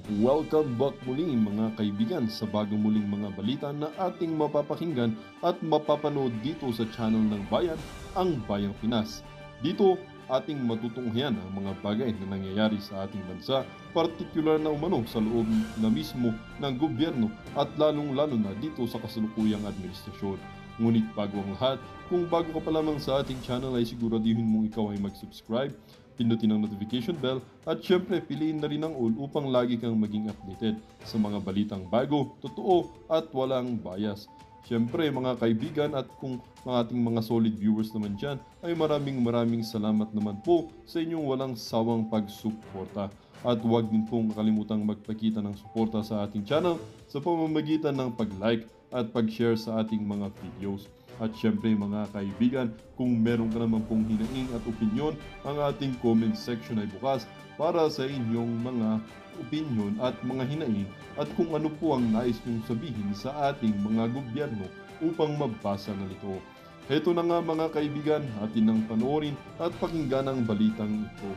Welcome back muli mga kaibigan sa bagong muling mga balita na ating mapapakinggan at mapapanood dito sa channel ng Bayan, ang Bayang Pinas. Dito, ating matutunghayan ang mga bagay na nangyayari sa ating bansa, partikular na umano sa loob na mismo ng gobyerno at lalong-lalo na dito sa kasalukuyang administrasyon. Ngunit bago ang lahat, kung bago ka pa lamang sa ating channel ay siguraduhin mong ikaw ay mag-subscribe, pindutin ang notification bell at syempre piliin na rin ang all upang lagi kang maging updated sa mga balitang bago, totoo at walang bias. Syempre mga kaibigan at kung mga ating mga solid viewers naman dyan ay maraming salamat naman po sa inyong walang sawang pagsuporta. At huwag din pong kalimutang magpakita ng suporta sa ating channel sa pamamagitan ng pag-like at pag-share sa ating mga videos. At syempre mga kaibigan, kung meron ka naman pong hinaing at opinyon, ang ating comment section ay bukas para sa inyong mga opinyon at mga hinaing at kung ano po ang nais nyong sabihin sa ating mga gobyerno upang mabasa na ito. Heto na nga mga kaibigan, atin nang panoorin at pakinggan ang balitang ito.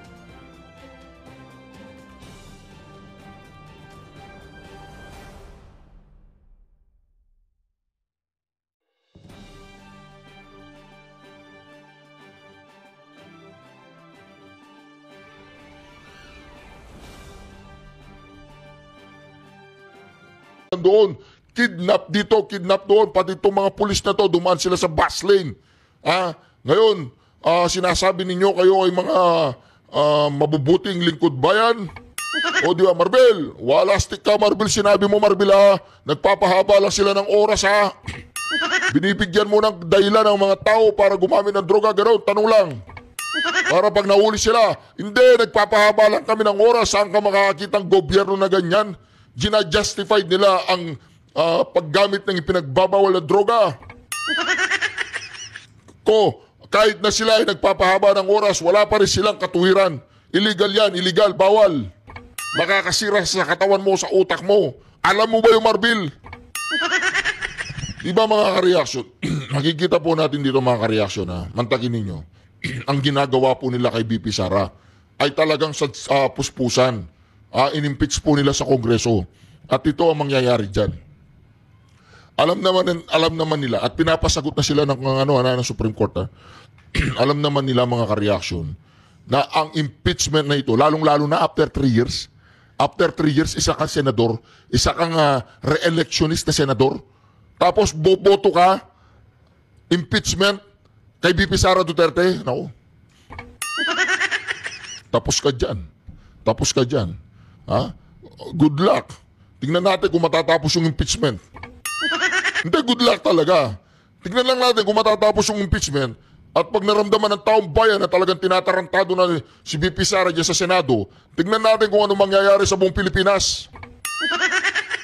Doon, kidnap dito, kidnap doon, pati itong mga pulis na to, dumaan sila sa bus lane. Ngayon, sinasabi ninyo kayo ay mga mabubuting lingkod bayan? O di ba, Marbel? Walastik ka, Marbel, sinabi mo, Marbel, nagpapahaba lang sila ng oras, Binibigyan mo ng dahilan ng mga tao para gumamit ng droga, gano'n, tanong lang. Para pag nahuli sila, hindi, nagpapahaba lang kami ng oras, saan ka makakakita ng gobyerno na ganyan? Gina-justified nila ang paggamit ng ipinagbabawal na droga. Kahit na sila ay nagpapahaba ng oras, wala pa rin silang katuwiran. Illegal yan, illegal, bawal. Makakasira sa katawan mo, sa utak mo. Alam mo ba yung Marbil? Diba mga kareaksyon? Makikita po natin dito mga kareaksyon, mantakin ninyo. Ang ginagawa po nila kay BP Sara ay talagang sa puspusan. Inimpeach po nila sa Kongreso. At ito ang mangyayari dyan. Alam naman nila at pinapasagot na sila ng Supreme Court. Alam naman nila mga ka-reaction na ang impeachment na ito, lalong-lalo na after 3 years, isa kang senador, isa kang re-electionist na senador, tapos boboto ka, impeachment kay BP Sara Duterte, no? Tapos ka dyan. Good luck. Tingnan natin kung matatapos yung impeachment. Hindi, good luck talaga. Tingnan lang natin kung matatapos yung impeachment at pag naramdaman ng taong bayan na talagang tinatarantado na si BP Sara dyan sa Senado, tingnan natin kung ano mangyayari sa buong Pilipinas.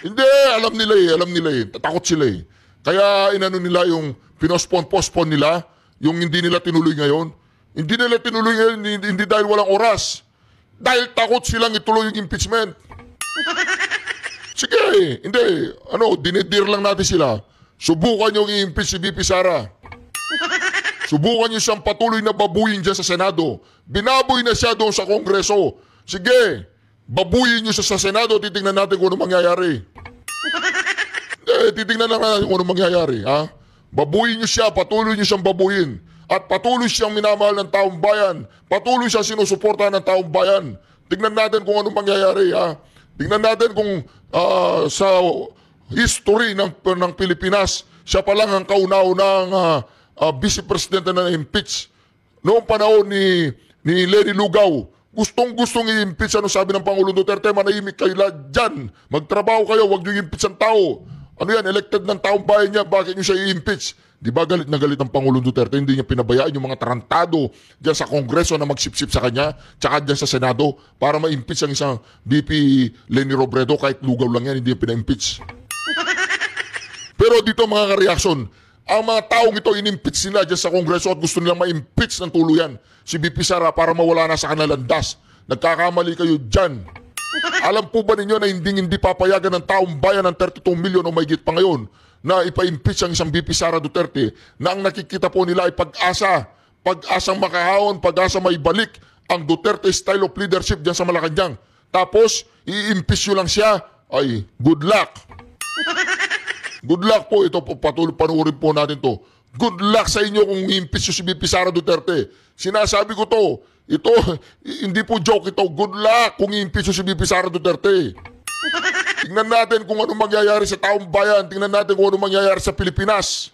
Hindi, alam nila eh. Takot sila eh. Kaya inano nila yung pinospon nila, yung hindi nila tinuloy ngayon. Hindi nila tinuloy ngayon, hindi dahil walang oras. Dahil takot silang ituloy yung impeachment. Sige, hindi. Dinidir lang natin sila. Subukan nyo i-impeach si BP Sara. Subukan nyo siyang patuloy na babuyin dyan sa Senado. Binaboy na siya doon sa Kongreso. Sige, babuyin nyo siya sa Senado, titingnan natin kung ano mangyayari. Titingnan natin kung ano mangyayari. Babuyin nyo siya, patuloy nyo siyang babuyin. At patuloy siyang minamahal ng taong bayan. Patuloy siyang sinusuportahan ng taong bayan. Tingnan natin kung ano mangyayari. Tingnan natin kung sa history ng Pilipinas, siya pa lang ang kauna-unang vice president na impeach. Noong panahon ni Lenny Lugaw, gustong-gustong i-impeach. Ano sabi ng Pangulong Duterte? Manahimik kayo dyan. Magtrabaho kayo, huwag nyo i-impeach ang tao. Ano yan, elected ng taong bayan niya, bakit nyo siya i-impeach? Di ba galit na galit ang Pangulong Duterte? Hindi niya pinabayaan yung mga tarantado dyan sa Kongreso na magsipsip sa kanya, tsaka dyan sa Senado, para ma-impeach ang isang BP Lenny Robredo, kahit lugaw lang yan, hindi niya pina-impeach. Pero dito mga ka-reaksyon, ang mga taong ito in-impeach nila dyan sa Kongreso at gusto nilang ma-impeach ng tuluyan si BP Sara para mawala na sa kanilang landas. Nagkakamali kayo dyan. Alam po ba ninyo na hindi papayagan ng taong bayan ng 32 million o mahigit pa ngayon na ipa-impeach ang isang BP Sara Duterte na ang nakikita po nila ay pag-asang makahawon, pag-asa may balik ang Duterte style of leadership dyan sa Malacanang. tapos i-impeach nyo lang siya, ay good luck. Good luck po. Ito po, patuloy panuorin po natin to. Good luck sa inyo kung i-impeach nyo si VP Sara Duterte. Sinasabi ko to, ito, hindi po joke ito. Good luck kung i-impeach nyo si VP Sara Duterte. Tingnan natin kung ano mangyayari sa taong bayan. Tingnan natin kung ano mangyayari sa Pilipinas.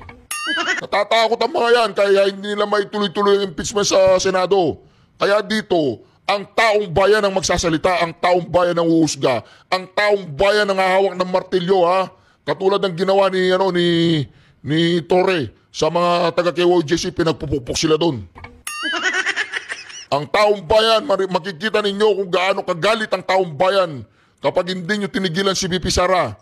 Natatakot ang mga yan, kaya hindi nila maituloy-tuloy ang impeachment sa Senado. Kaya dito, ang taong bayan ang magsasalita, ang taong bayan ang uhusga, ang taong bayan ang hahawak ng martilyo, ha? Katulad ng ginawa ni Torre sa mga taga-KYJC, pinagpupukpok sila doon. Ang taong bayan, makikita ninyo kung gaano kagalit ang taong bayan kapag hindi nyo tinigilan si VP Sara.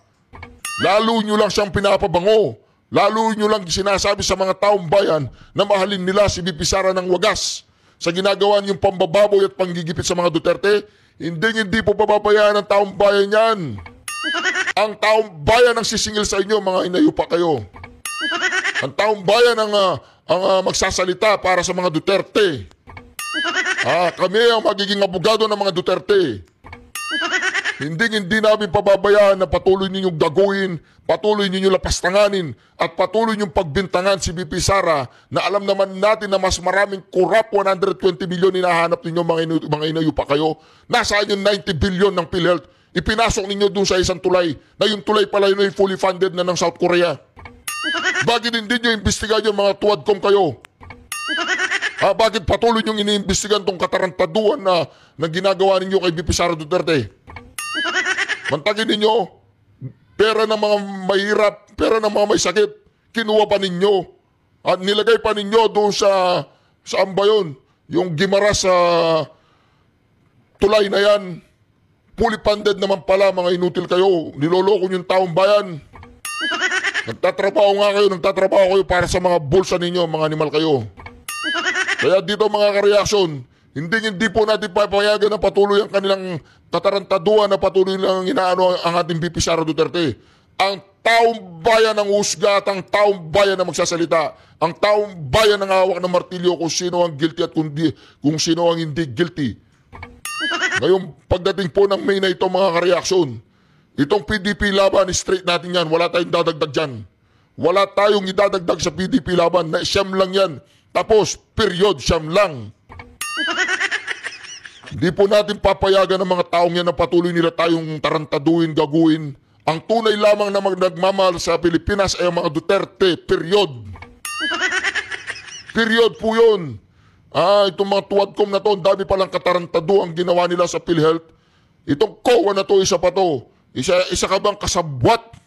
Lalo nyo lang siyang pinapabango. Lalo nyo lang sinasabi sa mga taong bayan na mahalin nila si VP Sara ng wagas. Sa ginagawa niyong pambababoy at panggigipit sa mga Duterte, hindi po pababayaan ng taong bayan yan. Ang taong bayan ang sisingil sa inyo, mga inayupa kayo. Ang taong bayan ang magsasalita para sa mga Duterte. Kami ang magiging abogado ng mga Duterte. Hindi namin pababayaan na patuloy ninyong gagawin, patuloy ninyong lapastanganin, at patuloy ninyong pagbintangan si VP Sara na alam naman natin na mas maraming corrupt 120 billion hinahanap ninyo mga inayupa kayo. Nasaan yung 90 billion ng PhilHealth? Ipinasok ninyo dun sa isang tulay na yung tulay pala yun ay fully funded na ng South Korea. Bakit hindi nyo imbestigan yung mga tuwadkom kayo? Bakit patuloy nyo iniimbestigan tong katarantaduan na ginagawa ninyo kay VP Sara Duterte? Mantagin ninyo, pera ng mga mahirap, pera ng mga may sakit, kinuha pa ninyo. At nilagay pa ninyo doon saan ba yun? Yung Gimara sa tulay na yan. Fully funded naman pala, mga inutil kayo. Niloloko yung taong bayan. Nagtatrabaho kayo para sa mga bulsa ninyo, mga animal kayo. Kaya dito mga kareaksyon, hindi po natin papayagan na patuloy ang kanilang katarantaduan na patuloy lang inaano ang ating VP Sara Duterte. Ang taong bayan ang husga at ang taong bayan ang magsasalita. Ang taong bayan ang hawak ng martilyo kung sino ang guilty at kung sino ang hindi guilty. Ngayon, pagdating po ng May na ito mga kareaksyon, itong PDP laban, straight natin yan. Wala tayong dadagdag dyan. Wala tayong idadagdag sa PDP laban. Na siyam lang yan. Tapos, period, siyam lang. Hindi po natin papayagan ng mga taong yan na patuloy nila tayong tarantaduin, gaguin. Ang tunay lamang na nagmamahal sa Pilipinas ay ang mga Duterte, period. Period po yun. Itong mga tuwadkom na to, ang dami palang katarantado ang ginawa nila sa PhilHealth. Itong COA na to, isa pa to. Isa ka bang kasabwat?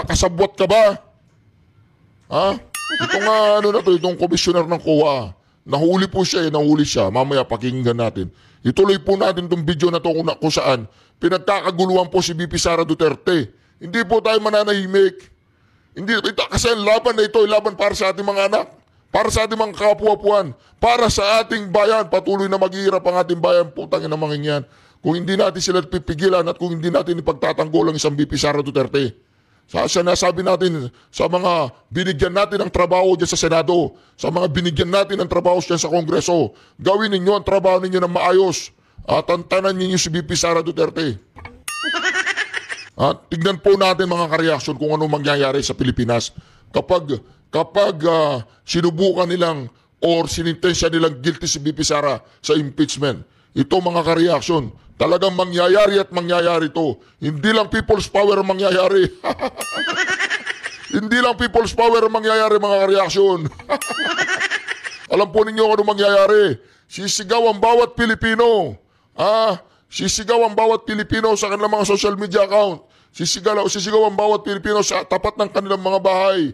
Kasabwat ka ba? Itong komisyoner ng COA. Nahuli po siya, nahuli siya. Mamaya pakinggan natin. Ituloy po natin itong video na to kung saan pinagkakaguluhan po si VP Sara Duterte. Hindi po tayo mananahimik. Kasi ang laban na ito ay laban para sa ating mga anak. Para sa ating mga kapuapuan. Para sa ating bayan. Patuloy na maghihirap ang ating bayan. Putangin na mga yan. Kung hindi natin sila pipigilan at kung hindi natin ipagtatanggol ang isang VP Sara Duterte. Sinasabi natin sa mga binigyan natin ng trabaho dyan sa Senado, sa mga binigyan natin ng trabaho dyan sa Kongreso, gawin ninyo ang trabaho ninyo ng maayos at tantanan ninyo si VP Sara Duterte. At tignan po natin mga kareaksyon kung ano mangyayari sa Pilipinas kapag sinubukan nilang or sinintensya nilang guilty si VP Sara sa impeachment. Ito mga kareaksyon, talagang mangyayari at mangyayari to. Hindi lang people's power ang mangyayari. Hindi lang people's power ang mangyayari mga kareaksyon. Alam po ninyo ano mangyayari. Sisigaw ang bawat Pilipino. Sisigaw ang bawat Pilipino sa kanilang mga social media account. Sisigaw ang bawat Pilipino sa tapat ng kanilang mga bahay.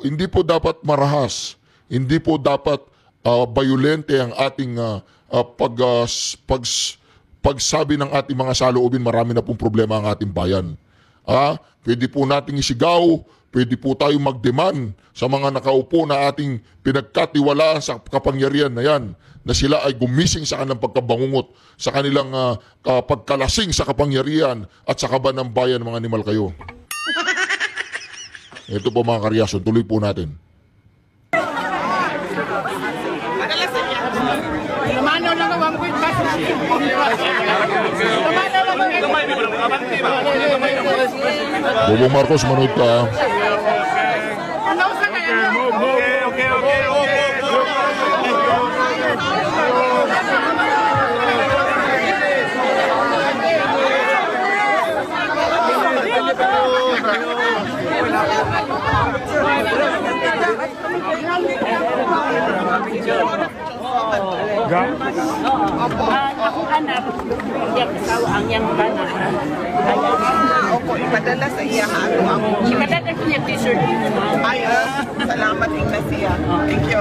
Hindi po dapat marahas. Hindi po dapat bayolente ang ating pagsabi ng ating mga saloobin. Marami na pong problema ang ating bayan. Pwede po nating isigaw, pwede po tayong mag-demand sa mga nakaupo na ating pinagkatiwalaan sa kapangyarihan na yan, na sila ay gumising sa kanilang pagkabangungot, sa kanilang pagkalasing sa kapangyarihan at sa kaban ng bayan, mga animal kayo. Ito po mga kareaksyon, tuloy po natin. Lumano lang ang 1.5. Lumano Bobong Marcos, manood ka. Ako anak, yung asawa ang yang bana. Opo, ipadala sa iya ang Ipadala ko niya t-shirt. ay salamat din na siya.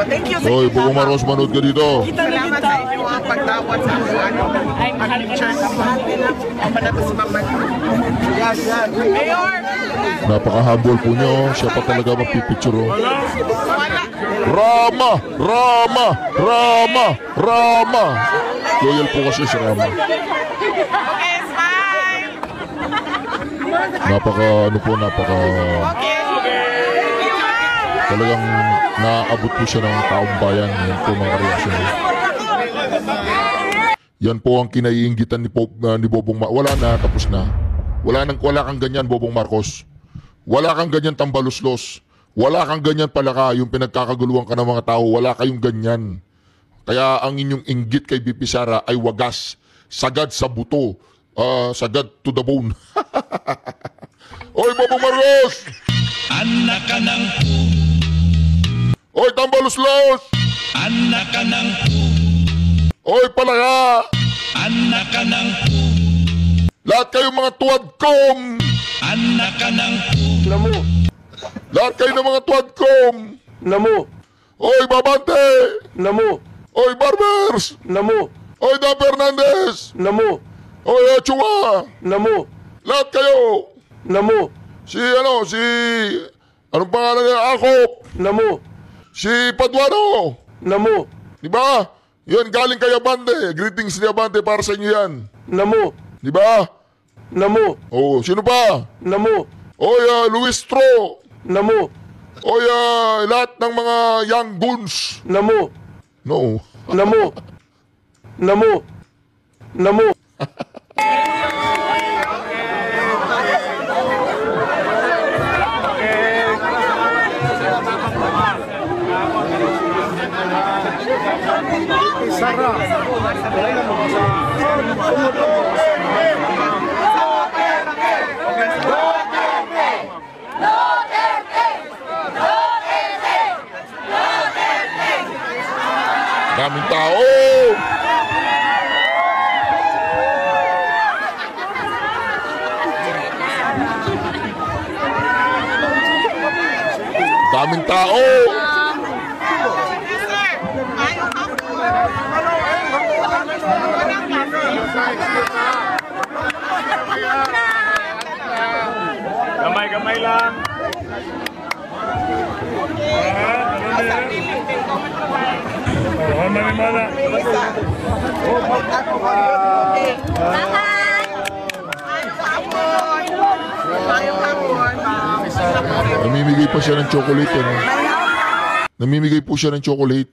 Thank you sa Hoy, inyo. Bobong Marcos, manood ka dito. Salamat sa inyo ang pagtawad sa Ay, mahal ka picture. Ang manapos si Mama. Mayor! Napaka-humble po nyo. Siya pa talaga magpipicture. Oh. Wala. Rama! Rama! Rama! Rama! Loyal po kasi si Rama. Okay, smile! Napaka Okay. talagang naaabot po siya ng taong bayan. Yan po mga reaksyon. Yan po ang kinaiinggitan ni Bobong Marcos. Wala na, tapos na. Wala kang ganyan, Bobong Marcos. Wala kang ganyan tambaluslos. Wala kang ganyan palaka, yung pinagkakaguluhan ka ng mga tao. Wala kayong ganyan. Kaya ang inyong inggit kay BP Sara ay wagas. Sagad sa buto. Sagad to the bone. Oy, Bobong Marcos! Anak ka ng Oy, tambaluslos! anak ka ng Oy, palaka! anak ka ng Lahat kayong mga tuwadkom! anak ka ng Namo, Lahat kayo ng mga tuwadkom! namo, Oy, Babante! namo, Oy, Barbers! namo, Oy, Dan Fernandez! namo, Oy, Chua! namo, Lahat kayo! namo, Anong pangalan niya? Akop! namo, Si Paduano! namo, Di ba? Yan, galing kay Abante. Greetings ni Abante para sa inyo yan. namo, Di ba? namo, Oh, sino pa? namo, Oy, Luis Tro! namo, Oy, lahat ng mga young goons! namo, No. namo, namo, namo. Daming tao! Daming tao! Gamay lang. Mana. Namimigay pa siya ng chocolate. Ano? Namimigay po siya ng chocolate.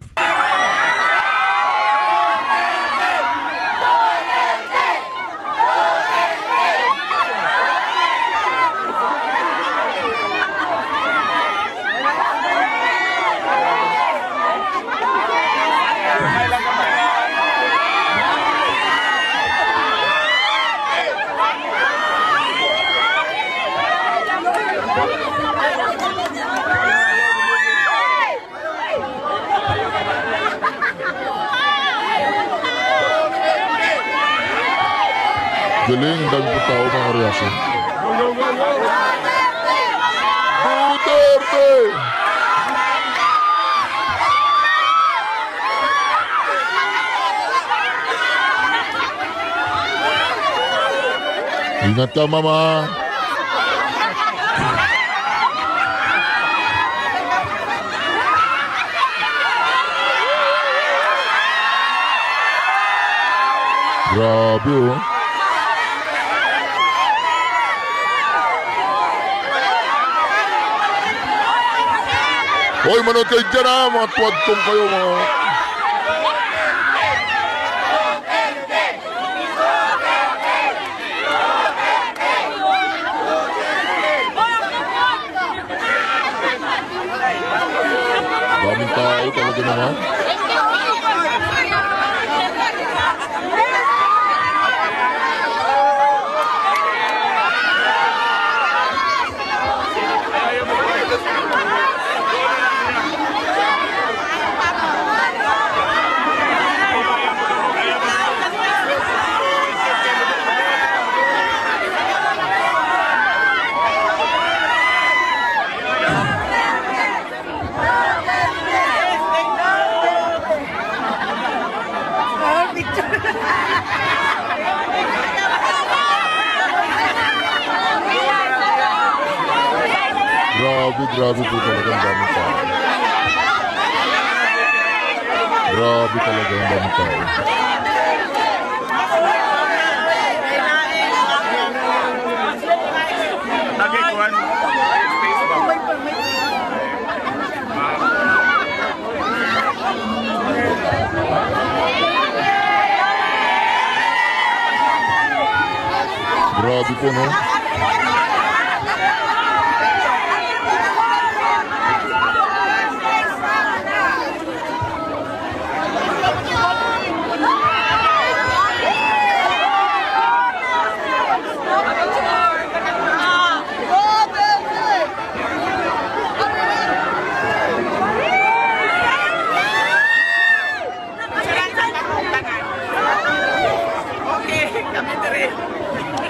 Galing, dami po tao mga reaksyon. Duterte! Ingat ka, Mama. Grabe, oh. Hoy, manood kayo dyan, ha? Mga tuwadtong kayo, mga... Talaga naman. Grabe po talaga ang dami tao. Grabe talaga ang dami tao. Grabe po, no?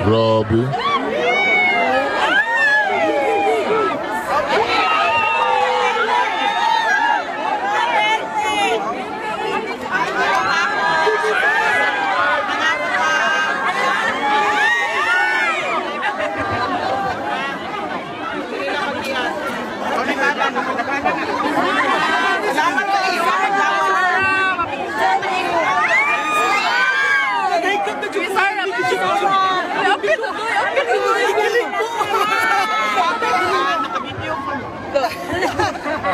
Grabe.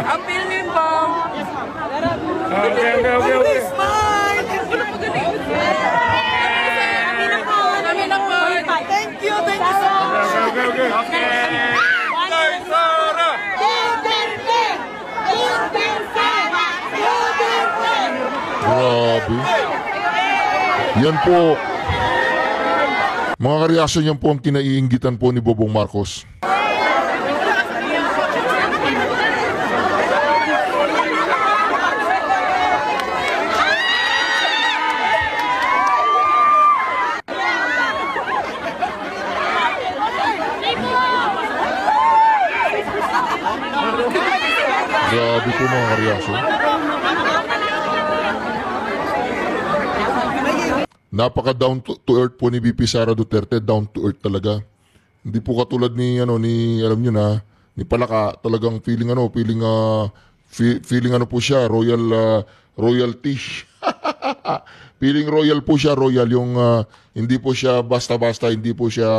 Ang bilin mo. Okay. Thank you so much. Okay. Grabe. Yan po. Mga kareaksyon, yan po ang kinaiinggitan po ni Bobong Marcos. Grabe po mga kareaksyon. Napaka down to earth po ni VP Sara Duterte, down to earth talaga. Hindi po katulad ni alam niyo na, ni Palaka, talagang feeling po siya royalty. Feeling royal po siya, royal yung hindi po siya basta-basta, hindi po siya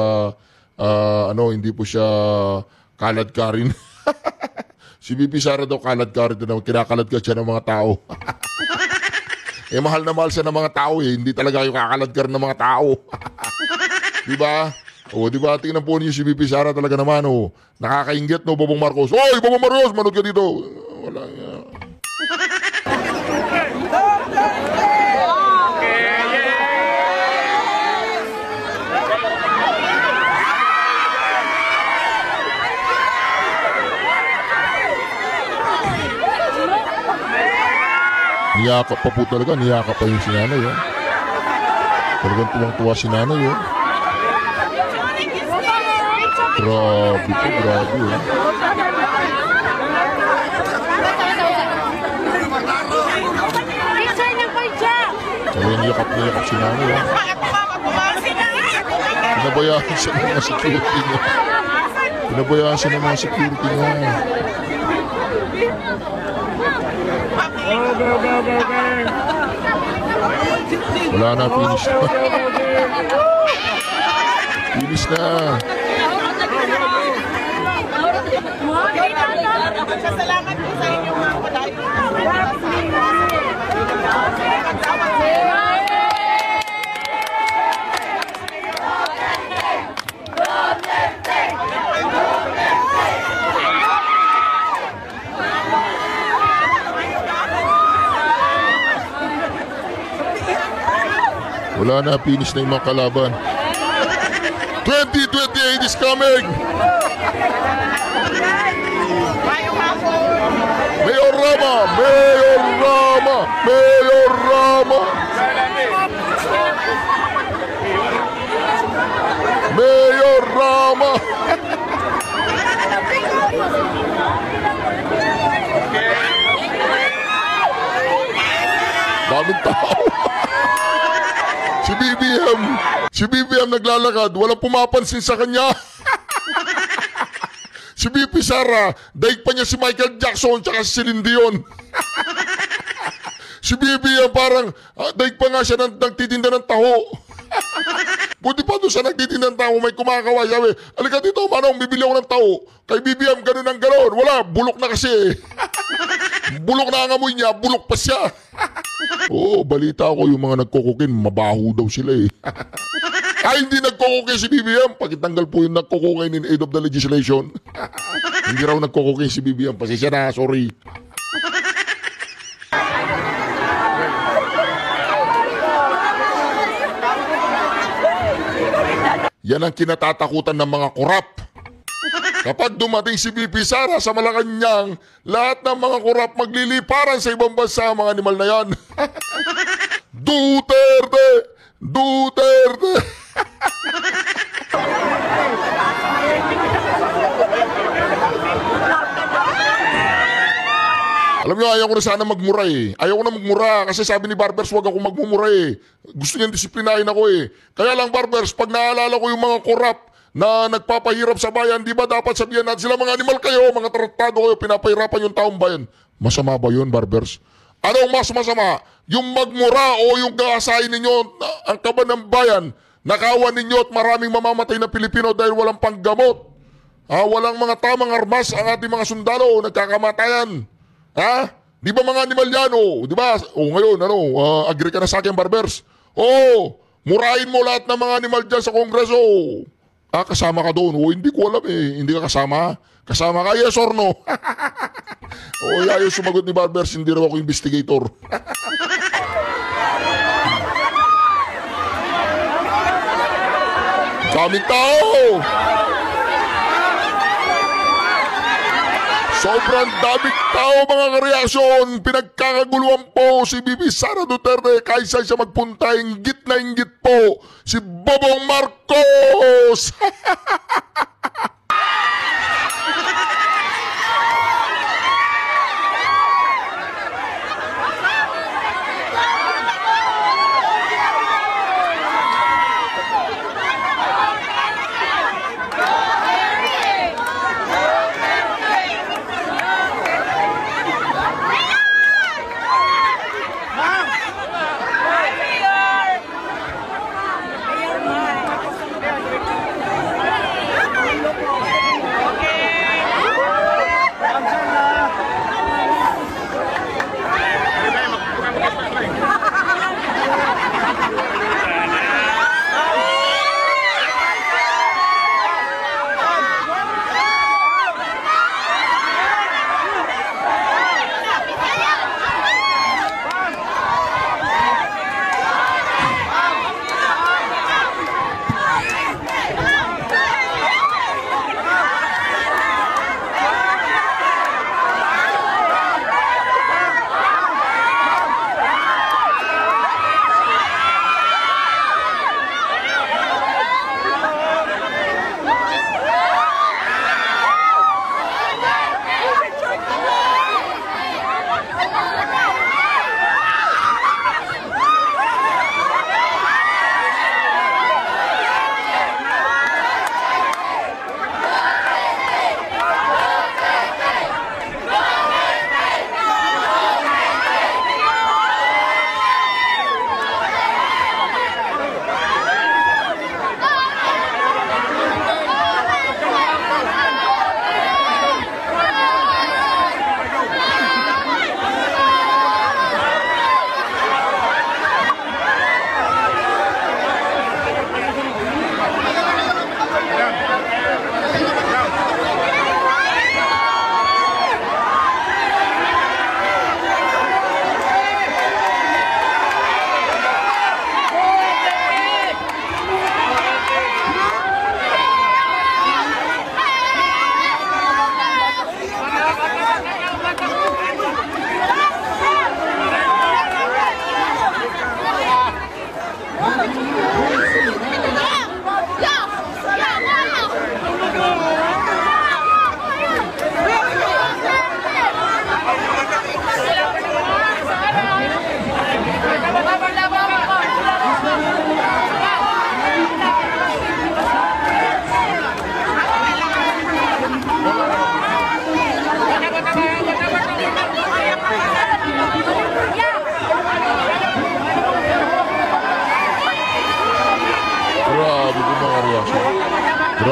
kalad-karin. Si VP Sara daw kalad-karin na kinakalad ka siya ng mga tao. Eh, mahal na mahal siya ng mga tao eh. Hindi talaga kayo kakaladkar ng mga tao. Diba? O, diba? Tingnan po niyo si VP Sara talaga naman, o. Nakakainggit, no, Bobong Marcos. Oy, Bobong Marcos, manood ka dito. Wala nga. Niyakap pa po talaga, niyakap pa yung si nanay, oh. Talagang tuwang-tuwa si nanay, oh. Grabe po, grabe, oh. Talagang niyakap si nanay, oh. Pinabayaan siya ng mga security niya. Pinabayaan siya ng mga security niya. Wala na, finish na. Finish na. Salamat po sa inyong mga padayon. Wala na, finish na yung mga kalaban. 2028 is coming! Mayor Rama! Mayor Rama! Mayor Rama! Mayor Rama! Daming tao. Si BBM naglalakad, walang pumapansin sa kanya. Si BP Sara, daig pa niya si Michael Jackson tsaka si Celine Dion. Si BBM parang, daig pa nga siya nagtitinda ng taho. Buti pa doon siya nagtitinda ng taho, may kumakaway. Sabi, alika dito, manong, bibili ako ng taho. Kay BBM, ganun ang gano'n. Wala, bulok na kasi. Bulok na ang amoy niya, bulok pa siya. Oo, balita ko yung mga nagkukukin, mabaho daw sila eh. Ay, hindi nagkukukin si BBM. Pagitanggal po yung nagkukukin in aid of the legislation. Hindi raw nagkukukin si BBM. Pasensya na, sorry. Yan ang kinatatakutan ng mga korap. Kapag dumating si BP Sara sa Malacanang, lahat ng mga korap magliliparan sa ibang bansa ang mga animal na yan. Duterte! Duterte! Alam nyo, ayaw ko na sana magmura eh. Ayaw ko na magmura kasi sabi ni Barbers, wag ako magmumura eh. Gusto niyan disiplinahin ako eh. Kaya lang Barbers, pag naalala ko yung mga korap na nagpapahirap sa bayan, di ba dapat sabihan natin sila mga animal kayo, mga tratado kayo, pinapahirapan yung taong bayan. Masama ba yun, Barbers? Anong mas masama? Yung magmura o yung kaasahin ninyo ang kaban ng bayan, nakawan ninyo at maraming mamamatay na Pilipino dahil walang panggamot. Walang mga tamang armas ang ating mga sundalo, nagkakamatayan. Ha? Di ba mga animal yan, oh? Di ba? Oh, ngayon, agree ka na sa akin, Barbers? Oh, murahin mo lahat ng mga animal dyan sa Kongreso. Kasama ka doon. Oh, hindi ko alam eh. Hindi ka kasama? Kasama ka? Yes or no? Oh, ayaw sumagot ni Barbers, hindi raw ako investigator. Daming tao! Sobrang daming tao mga kareaksyon. Pinagkakaguluhan po si BP Sara Duterte kaysa siya magpunta. Inggit na inggit po si Bobong Marcos.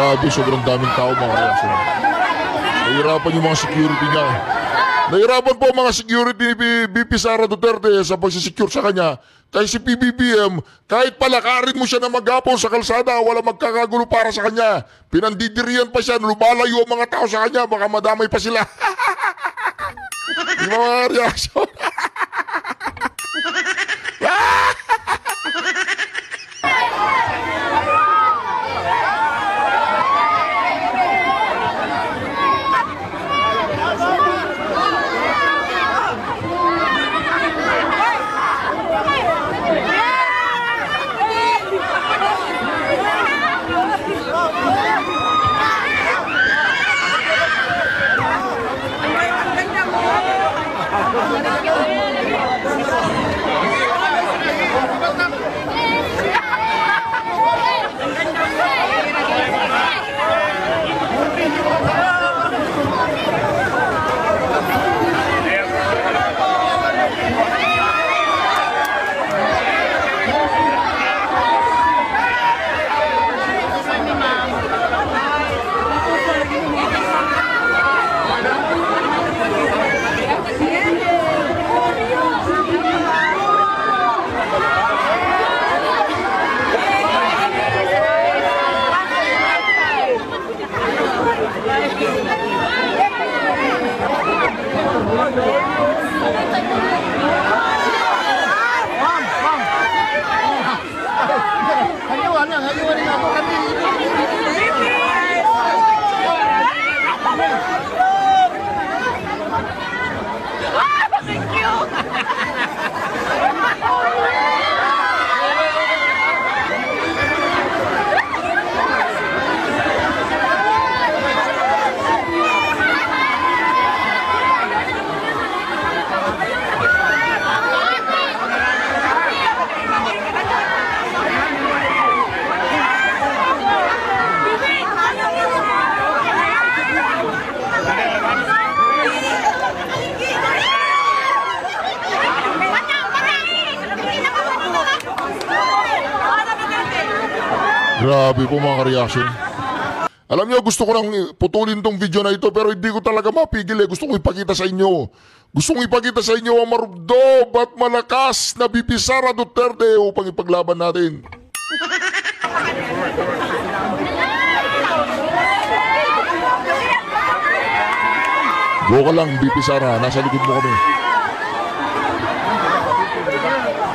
Grabe, sobrang daming tao mga reaksyon. Nahihirapan yung mga security niya. Nahihirapan po mga security ni VP Sara Duterte sa pagsisecure sa kanya. Kasi si PBBM, kahit palakarin mo siya na maghapon sa kalsada, wala magkakagulo para sa kanya. Pinandidirian pa siya, lumalayo ang mga tao sa kanya, baka madamay pa sila. Yung mga reaksyon. Grabe po mga reaction. Alam niyo, gusto ko lang putulin tong video na ito pero hindi ko talaga mapigil eh. Gusto kong ipakita sa inyo. Gusto kong ipakita sa inyo ang marubdob at malakas na VP Sara Duterte upang ipaglaban natin. Go ka lang, VP Sara. Nasa likod mo kami.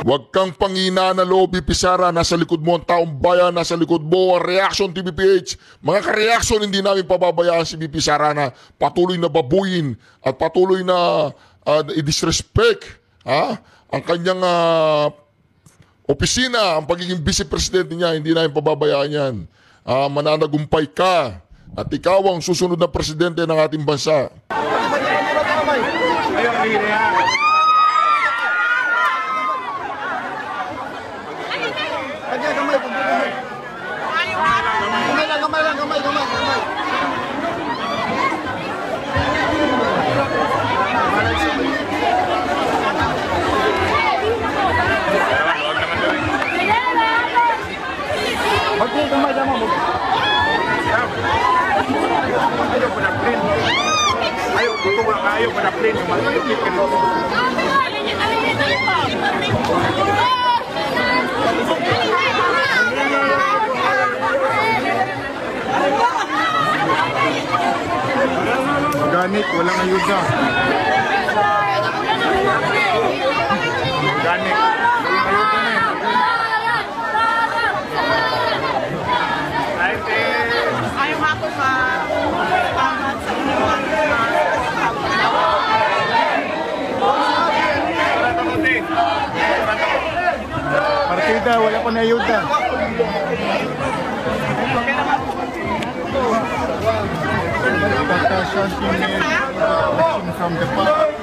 Huwag kang pangina na loob, VP Sara. Nasa likod mo ang taong bayan. Nasa likod mo ang Reaction TVPH. Mga ka-reaction, hindi namin pababayaan si VP Sara na patuloy na babuyin at patuloy na i-disrespect ang kanyang opisina, ang pagiging vice-president niya. Hindi namin pababayaan yan. Mananagumpay ka at ikaw ang susunod na presidente ng ating bansa. Ayaw ko na plane yung mag-ikip ka dito. Organic, walang ayuda. Organic. Ayaw nga ako sa Partida, wala ko na ayuda. From the park.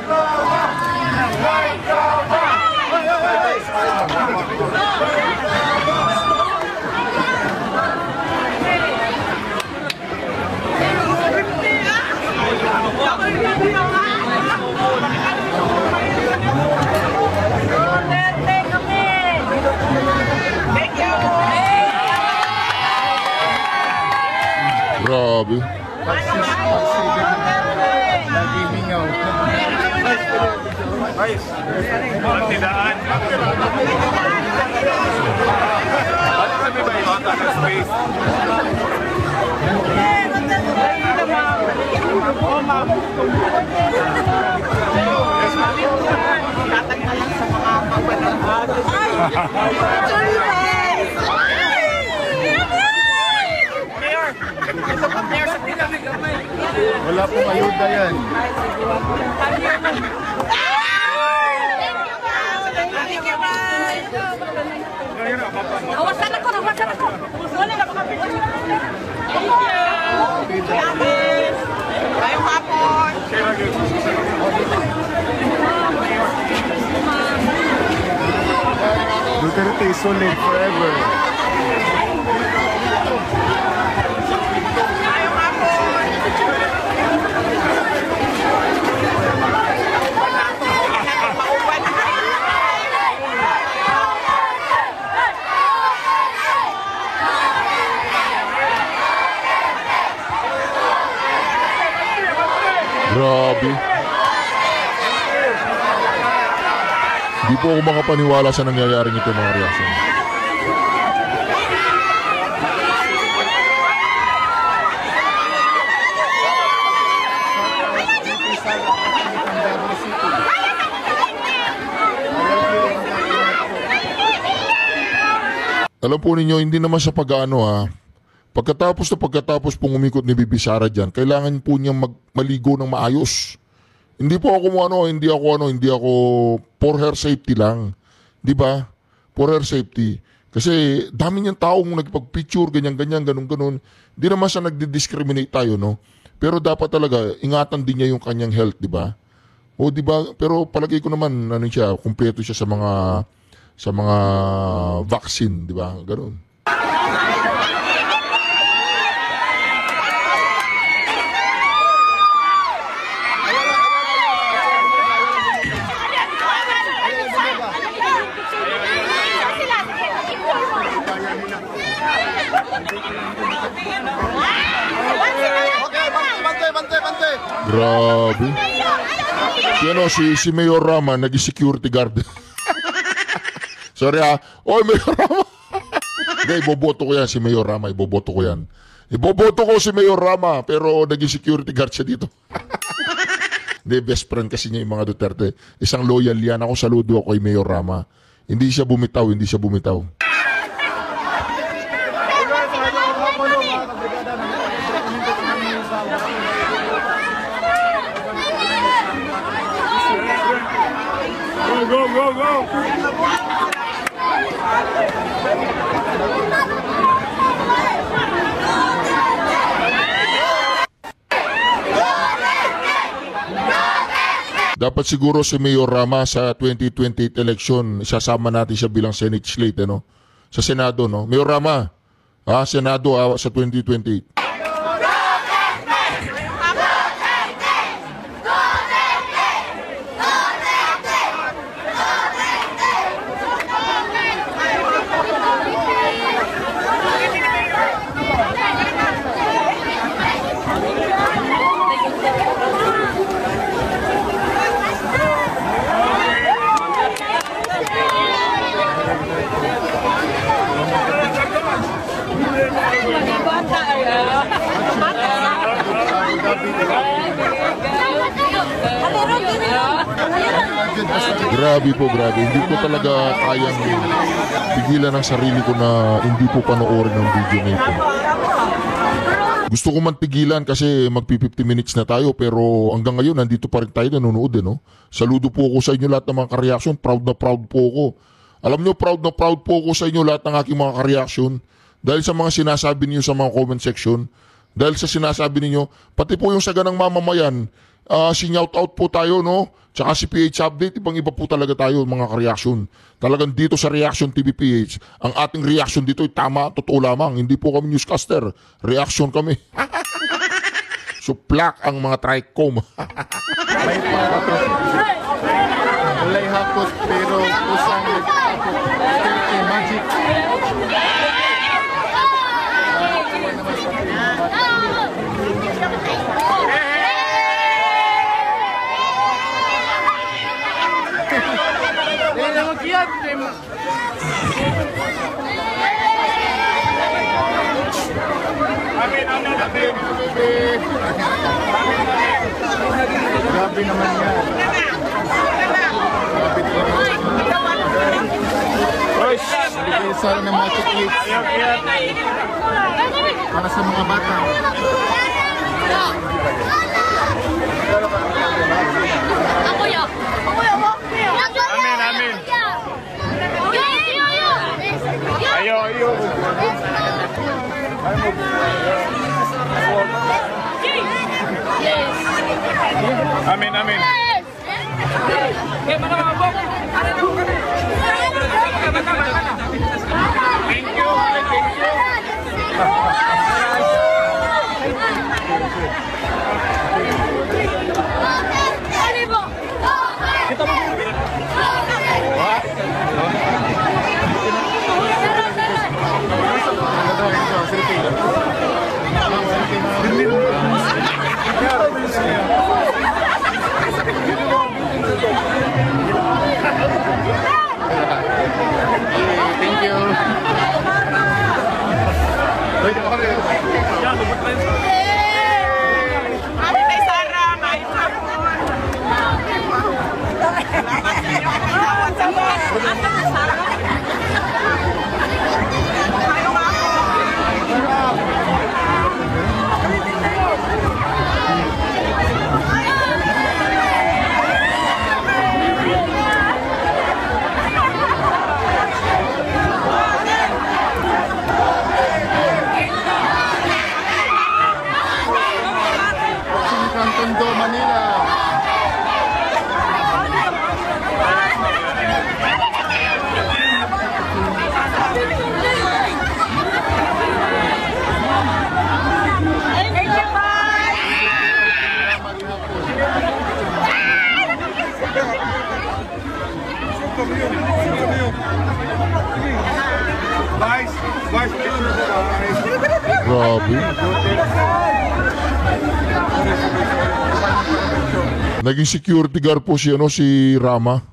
Grabe. Lagi mingaw. Ang tidaan. Bakit kami ba ibata ng space? Tatanggalan sa mga mawalang Wala pong ayuda yan. Awasan ako, awasan ako. Wala na makapit. Ngayong hapon. Duterte is solid forever. Ngayong hapon. Mauwan na. Grabe. Hindi po ako makapaniwala sa nangyayaring ito mga reaksyon. Alam po ninyo, hindi naman sa pag-ano ha. Pagkatapos pong umikot ni Bibi Sara dyan, kailangan po niyang maligo ng maayos. Hindi po ako hindi ako for her safety lang. 'Di ba? For her safety. Kasi dami niyang taong nagpag-picture, ganyan, ganun. Hindi naman siya nagdi-discriminate tayo, no? Pero dapat talaga ingatan din niya yung kanyang health, 'di ba? O 'di ba? Pero palagay ko naman kumpleto siya sa mga vaccine, 'di ba? Ganun. Grabe. Si Mayor Rama, nag-security guard. Sorry ha. Oy, Mayor Rama. Hindi, iboboto ko yan si Mayor Rama. Iboboto ko si Mayor Rama, pero nag-security guard siya dito. Hindi, best friend kasi niya yung mga Duterte. Isang loyal yan. Ako saludo ako kay Mayor Rama. Hindi siya bumitaw. Go! Dapat siguro si Mayor Rama sa 2028 election, isasama natin siya bilang Senate slate, no? Sa Senado, no? Mayor Rama, Senado sa 2028. Grabe. Hindi ko talaga kayang pigilan ang sarili ko na hindi po panoorin ang video na ito. Gusto ko man pigilan kasi magpi-50 minutes na tayo, pero hanggang ngayon nandito pa rin tayo nanonood, no? Saludo po ako sa inyo lahat ng mga ka-reaction. Proud na proud po ako. Alam nyo, proud na proud po ako sa inyo lahat ng aking mga ka-reaction. Dahil sa mga sinasabi niyo sa mga comment section. Dahil sa sinasabi niyo, pati po yung saganang mamamayan, sinyout out po tayo, no? Tsaka si PH Update, ibang-iba po talaga tayo mga ka-reaction. Talagang dito sa Reaction TV PH, ang ating reaction dito ay tama, totoo lamang. Hindi po kami newscaster, reaction kami. Suplak ang mga trichome. Walay hapot pero usang nagtapot. Duterte magic. Grabe naman yan. Bigay sana ng mga chocolates para sa mga bata. Amin, amin. Ayo, ayo. Amin, amin. Thank you, thank you. Thank you. Happy kay Sarah, may hapon. Salamat sa inyo. Salamat sa mga. Tondo, Manila. Grabe. Naging security guard po si, si Rama.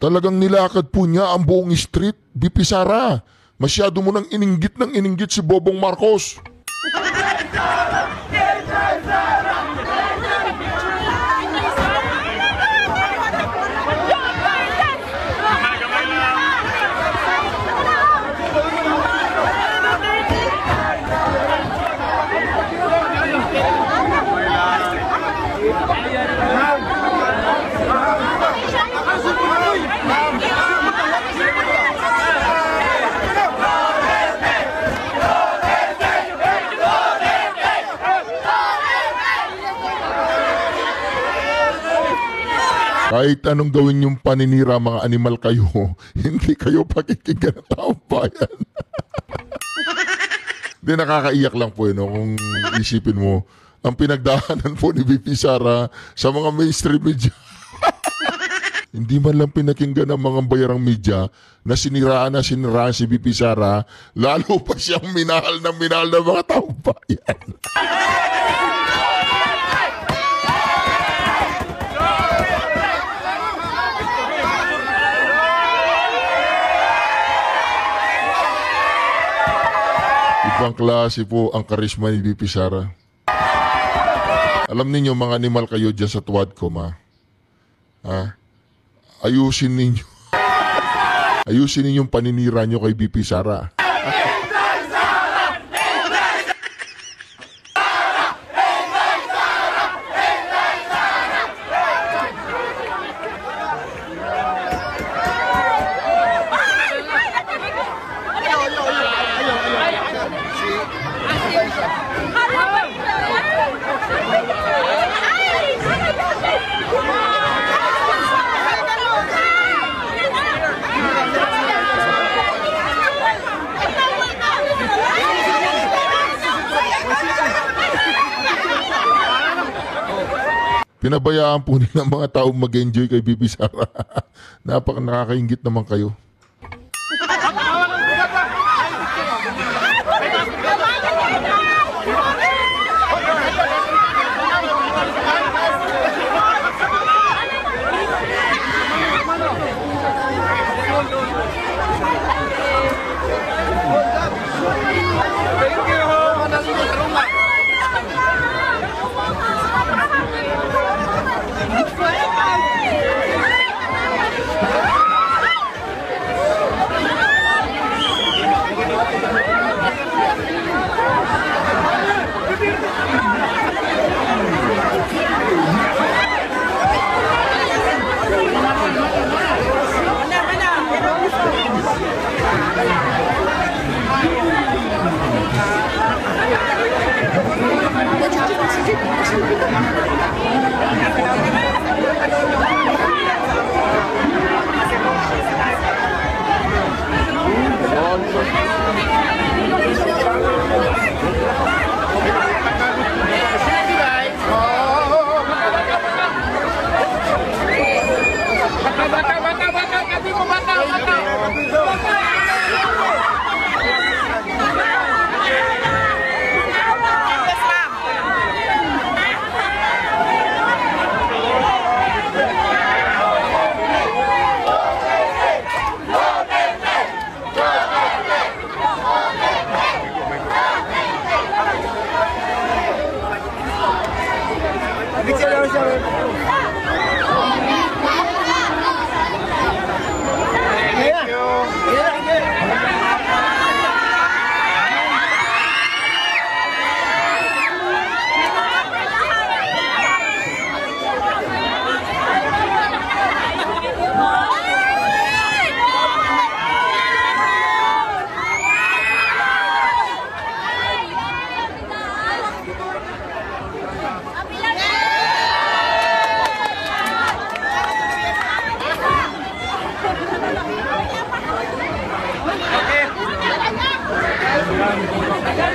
Talagang nilakad po niya ang buong street, BP Sara. Masyado mo nang ininggit si Bobong Marcos. Kahit anong gawin yung paninira mga animal kayo, hindi kayo pakikinggan ng taong bayan. Hindi, nakakaiyak lang po yun, kung isipin mo, ang pinagdaanan po ni BP Sara sa mga mainstream media. Hindi man lang pinakinggan ng mga bayarang media na siniraan si BP Sara, lalo pa siyang minahal ng mga taong bayan. Ibang klase po ang karisma ni BP Sara. Alam ninyo mga animal kayo dyan sa Tuwadcom, ha? Ayusin ninyong paninira nyo kay BP Sara. Pinabayaan po nila mga taong mag-enjoy kay BP Sara. Nakakaingit naman kayo.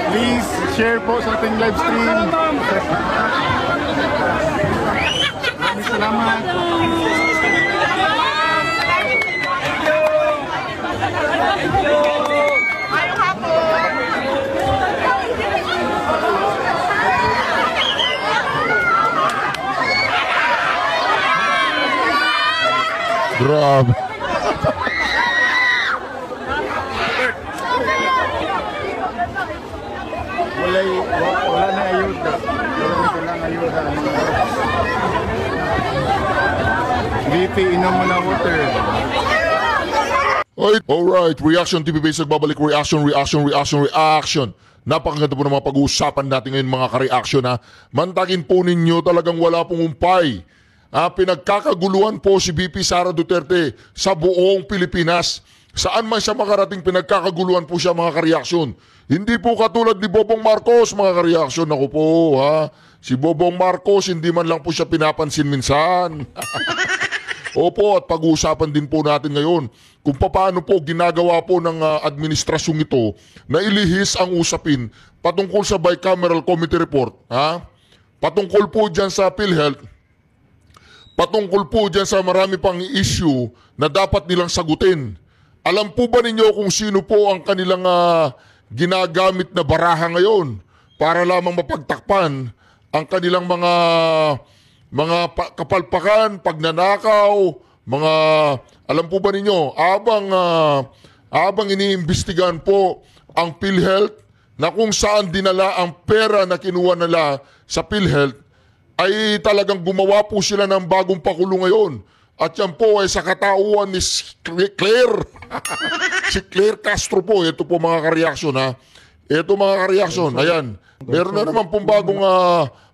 Please share po sa ating live stream. Maraming salamat. Grabe. Wala na ayuda. Wala na ayuda. BP, inom mo na water. Alright, Reaction TV Base nagbabalik. Reaction. Napakaganda po ng mga pag-uusapan natin ngayon mga ka-reaction ha. Mantagin po ninyo talagang wala pong umpay. Pinagkakaguluhan po si BP Sara Duterte sa buong Pilipinas. Saan man siya makarating, pinagkakaguluhan po siya mga ka-reaction. Hindi po katulad ni Bobong Marcos mga ka-reaction. Ako po ha, si Bobong Marcos hindi man lang po siya pinapansin minsan. Opo, at pag-uusapan din po natin ngayon kung paano po ginagawa po ng administrasyong ito na ilihis ang usapin patungkol sa bicameral committee report. Ha? Patungkol po dyan sa PhilHealth, patungkol po dyan sa marami pang issue na dapat nilang sagutin. Alam po ba ninyo kung sino po ang kanilang ginagamit na baraha ngayon para lamang mapagtakpan ang kanilang mga kapalpakan, pagnanakaw, mga alam po ba ninyo, abang iniimbestigahan po ang PhilHealth na kung saan dinala ang pera na kinuha nila sa PhilHealth, ay talagang gumawa po sila ng bagong pakulo ngayon. At yan po ay sa katauhan ni Claire. Si Claire Castro po. Ito po mga ka-reaction ha. Ito mga ka-reaction. Ayan. Meron na naman pong bagong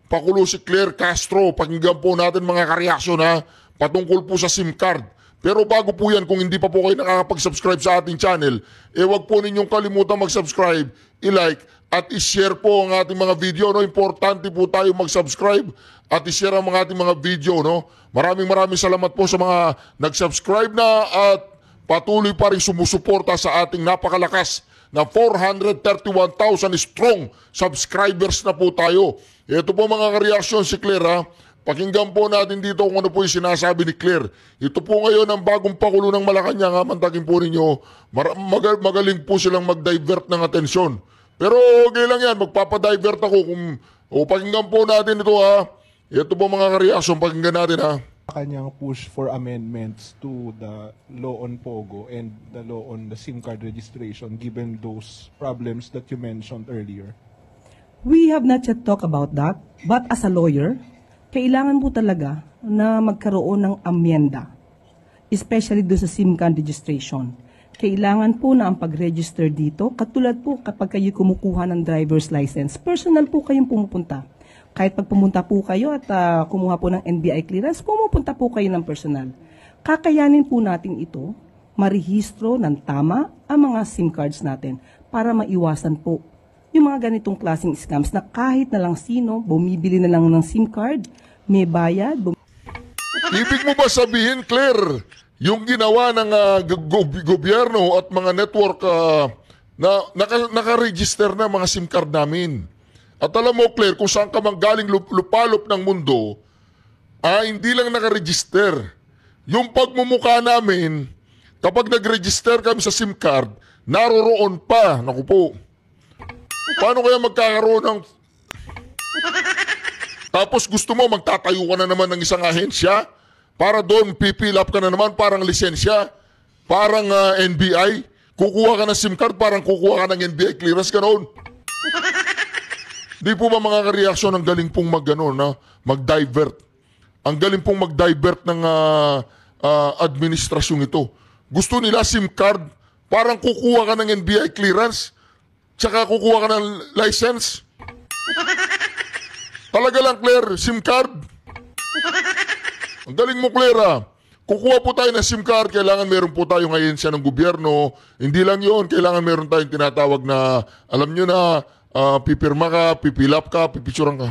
pakulo si Claire Castro. Pakinggan po natin mga ka-reaction ha. Patungkol po sa SIM card. Pero bago po yan, kung hindi pa po kayo nakakapag-subscribe sa ating channel, wag po ninyong kalimutan mag-subscribe, i-like, at i-share po ang ating mga video. No? Importante po tayo mag-subscribe at i-share ang ating mga video. No? Maraming salamat po sa mga nag-subscribe na at patuloy pa rin sumusuporta sa ating napakalakas na 431,000 strong subscribers na po tayo. Ito po mga ka-reaction si Claire ha. Pakinggan po natin dito kung ano po yung sinasabi ni Claire. Ito po ngayon ang bagong Pakulo ng Malacanang. Mantagin po ninyo, magaling po silang mag-divert ng atensyon. Pero okay lang yan, magpapadivert ako. Pakinggan po natin ito ha. Ito po mga kareaksyon, pakinggan natin ha. Kanyang push for amendments to the law on POGO and the law on the SIM card registration given those problems that you mentioned earlier. We have not yet talked about that, but as a lawyer, kailangan po talaga na magkaroon ng amyenda, especially doon sa SIM card registration. Kailangan po na ang pag-register dito, katulad po kapag kayo kumukuha ng driver's license, personal po kayong pumupunta. Kahit pag pumunta po kayo at kumuha po ng NBI clearance, pumupunta po kayo ng personal. Kakayanin po natin ito, marehistro ng tama ang mga SIM cards natin para maiwasan po yung mga ganitong klaseng scams na kahit na lang sino, bumibili na lang ng SIM card, may bayad. Ibig mo ba sabihin, Claire, yung ginawa ng gobyerno at mga network na naka-register na mga SIM card namin? At alam mo, Claire, kung saan ka mang galing lupalop ng mundo, hindi lang naka-register. Yung pagmumukha namin, kapag nag-register kami sa SIM card, naroroon pa. Naku po. Paano kaya magkakaroon ng... Tapos gusto mo, magtatayo ka na naman ng isang ahensya para doon pipil up ka na naman parang lisensya, parang NBI. Kukuha ka ng SIM card, parang kukuha ka ng NBI clearance, ganoon. Di po ba mga kareaksyon, ang galing pong mag-divert. Ang galing pong mag-divert ng administrasyong ito. Gusto nila SIM card, parang kukuha ka ng NBI clearance, tsaka kukuha ka ng license. Talaga lang, Claire, SIM card. Ang galing mo, Claire. Kukuha po tayo ng SIM card, kailangan meron po tayong ahensya ng gobyerno. Hindi lang yon, kailangan meron tayong tinatawag na, alam nyo na, pipirma ka, pipilap ka, pipicturan ka.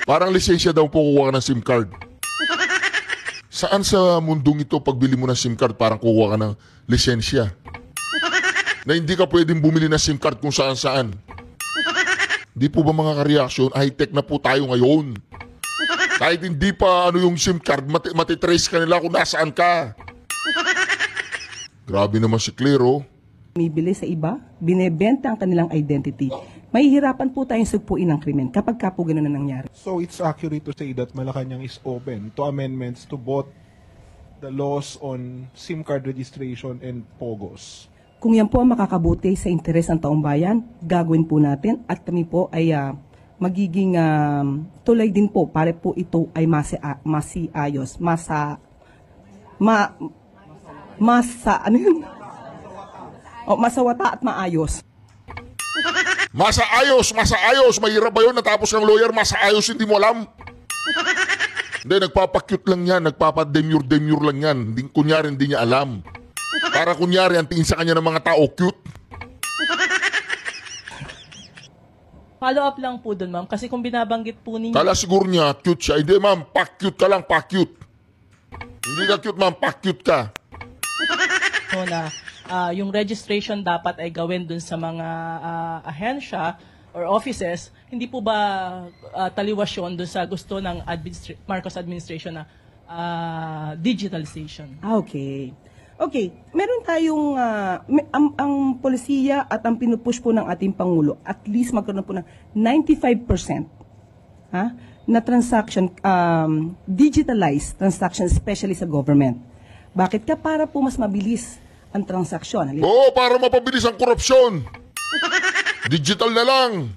Parang lisensya daw po kukuha ka ng SIM card. Saan sa mundong ito pagbili mo ng SIM card parang kukuha ka ng lisensya? Na hindi ka pwedeng bumili ng SIM card kung saan-saan. Di po ba mga kareaksyon, high-tech na po tayo ngayon. Kahit hindi pa yung SIM card, matitrace ka nila kung nasaan ka. Grabe naman si Claire, oh. Bumibili sa iba, binebenta ang kanilang identity. Mahihirapan po tayong sugpuin ng krimen kapag ka po ganun na nangyari. So it's accurate to say that Malacanang is open to amendments to both the laws on SIM card registration and POGOs. Kung yan po ang makakabuti sa interes ng taong bayan, gagawin po natin at kami po ay magiging tulay din po para po ito ay masiayos, masawata at maayos. Masaayos, mahirap ba yun? Natapos ng lawyer, masaayos, hindi mo alam. Hindi, nagpapakute lang yan, nagpapademure lang yan. Kunyari, hindi niya alam. Para kunyari, ang tingin sa kanya ng mga tao, cute. Follow up lang po dun, ma'am. Kasi kung binabanggit po ninyo... Kala siguro niya, cute siya. Hindi, ma'am, pa-cute ka lang, pa-cute. Hindi ka cute, ma'am, pa-cute ka. So na, yung registration dapat ay gawin dun sa mga ahensya or offices. Hindi po ba taliwas yun dun sa gusto ng Marcos administration na digitalization? Okay. Okay, meron tayong, ang polisiya at ang pinupush po ng ating Pangulo, at least magkaroon po ng 95% na transaction, digitalized transaction, especially sa government. Bakit ka? Para po mas mabilis ang transaksyon. Oo, para mapabilis ang korupsyon. Digital na lang.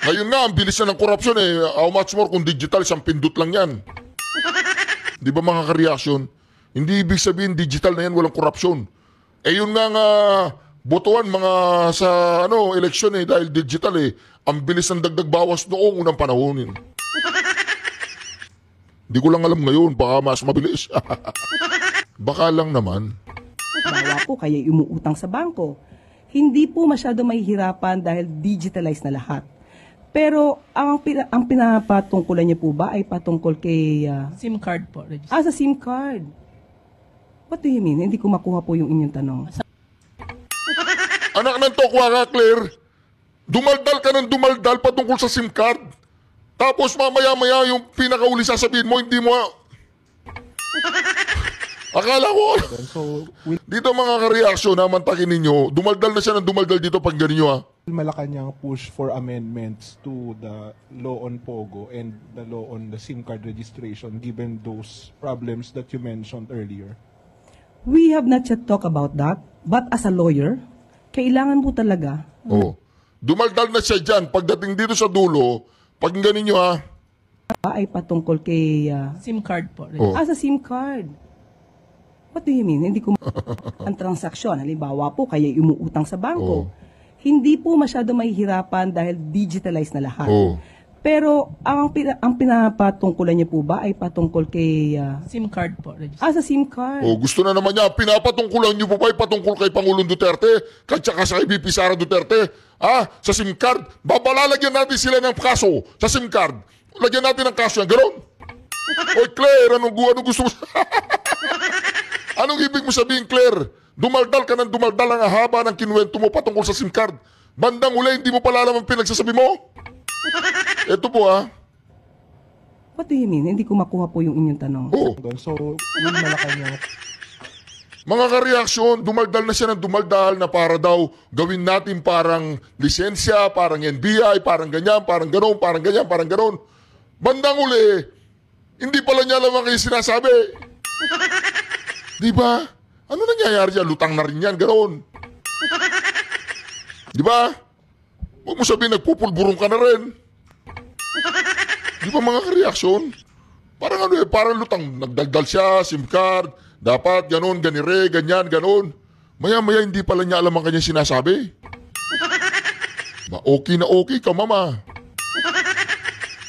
Ngayon nga, ang bilis na ng korupsyon eh. How much more kung digital, isang pindot lang yan. Di ba mga kareaksyon? Hindi ibig sabihin digital na yan, walang korupsyon. Eh yun nga botohan mga sa eleksyon eh, dahil digital eh. Ang bilis ng dagdag bawas noong unang panahonin. Hindi ko lang alam ngayon, baka mas mabilis. Baka lang naman. Bawa po kaya umuutang sa bangko. Hindi po masyado mahihirapan dahil digitalized na lahat. Pero ang pinapatungkulan niya po ba ay patungkol kay... SIM card po. Sa SIM card. What do you mean? Hindi ko makuha po yung inyong tanong. Anak ng tokwa ka, Claire. Dumaldal ka ng dumaldal patungkol sa SIM card. Tapos mamaya-maya yung pinakauli sasabihin mo, hindi mo... Akala ko... So, Dito mga ka-reaction na mantakin ninyo, dumaldal na siya ng dumaldal dito pag ganun nyo ha. Malacanang push for amendments to the law on Pogo and the law on the SIM card registration given those problems that you mentioned earlier. We have not yet talked about that, but as a lawyer, kailangan po talaga Oh. Dumaldal na siya dyan. Pagdating dito sa dulo, pag ganun nyo ha. ay patungkol kay SIM card po. Oh. as a SIM card. What do you mean? Hindi ko ang transaksyon. Halimbawa po, kaya umuutang sa bangko. Oh. Hindi po masyado mahihirapan dahil digitalized na lahat. Oh. Pero ang pinapatungkulan niya po ba ay patungkol kay SIM card po. as a SIM card. Oh, gusto na naman niya, pinapatungkulan niyo po ba patungkol kay Pangulong Duterte? At saka sa kay VP Sara Duterte? Sa SIM card? Babalalagyan natin sila ng kaso sa SIM card. Lagyan natin ng kaso yan, gano'n? Oy, Claire, anong gusto mo? Anong ibig mo sabihin, Claire? Dumaldal ka ng dumaldal ang haba ng kinuwento mo patungkol sa SIM card. Bandang uli, hindi mo pala alam ang pinagsasabi mo? Ito po What do you mean? Hindi ko makuha po yung inyong tanong. Oh. So, will Malacanang Mga ka-reaksyon, dumaldal na siya ng dumaldal na para daw gawin natin parang lisensya, parang NBI, parang ganyan, parang ganon, parang ganyan, parang ganon. Bandang uli, hindi pala niya alam ang kayo sinasabi. Di ba? Ano nangyayari dyan? Lutang na rin yan, ganon. Di ba? Huwag mo sabihin, nagpupulburong ka na rin. Di ba mga ka-reaksyon? Parang parang lutang, nagdagdal siya, SIM card, dapat ganon, ganire, ganyan, ganon. Maya-maya hindi pala niya alam ang kanyang sinasabi. Okay na okay ka, mama.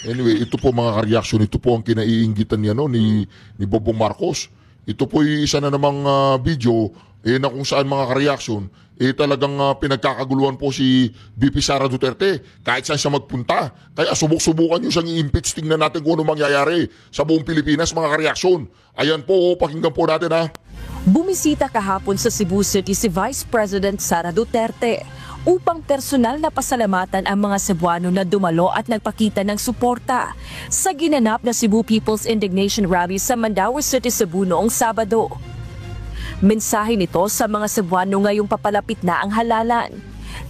Anyway, ito po mga ka-reaksyon, ito po ang kinaiinggitan niya ni Bobong Marcos. Ito po yung isa na namang video na kung saan mga ka-reaksyon, talagang pinagkakaguluhan po si VP Sara Duterte. Kahit saan siya magpunta. Kaya subok-subukan nyo siyang i-impeach. Tingnan natin kung ano mangyayari sa buong Pilipinas mga ka-reaksyon. Ayan po, pakinggan po natin ha. Bumisita kahapon sa Cebu City si Vice President Sara Duterte upang personal na pasalamatan ang mga Cebuano na dumalo at nagpakita ng suporta sa ginanap na Cebu People's Indignation Rally sa Mandaue City, Cebu noong Sabado. Mensahe nito sa mga Cebuano ngayong papalapit na ang halalan.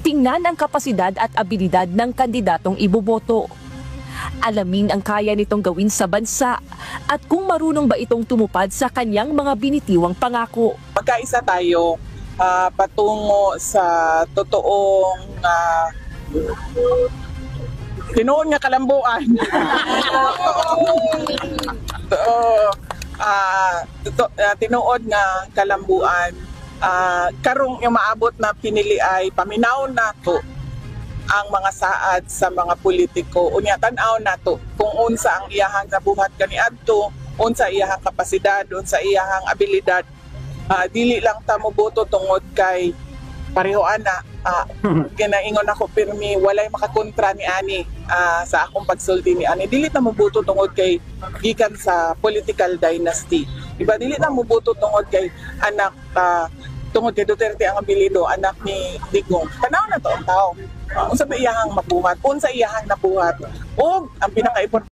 Tingnan ang kapasidad at abilidad ng kandidatong iboboto. Alamin ang kaya nitong gawin sa bansa at kung marunong ba itong tumupad sa kanyang mga binitiwang pangako. Magkaisa tayo patungo sa totoong tinuod nga kalambuan. Tinuod nga kalambuan. Karong yung maabot na pinili ay paminaw na to ang mga saad sa mga politiko. Unya tan-aw na to kung unsa ang iyahang nabuhat kaniadto, unsa iyahang kapasidad, unsa iyahang abilidad. Dili lang ta moboto tungod kay pareho ana. Ginaingon ako pirmi walay makakontra ni ani sa akong pagsulti ni ani. Dili ta moboto tungod kay gikan sa political dynasty. Diba dili na moboto tungod kay anak tungod kay Duterte ang apelyido, anak ni Digong. Tanaw na to ang tao. Unsa ba iyahang mabuhat? Unsa iyahang nabuhat? O ang pinaka-importante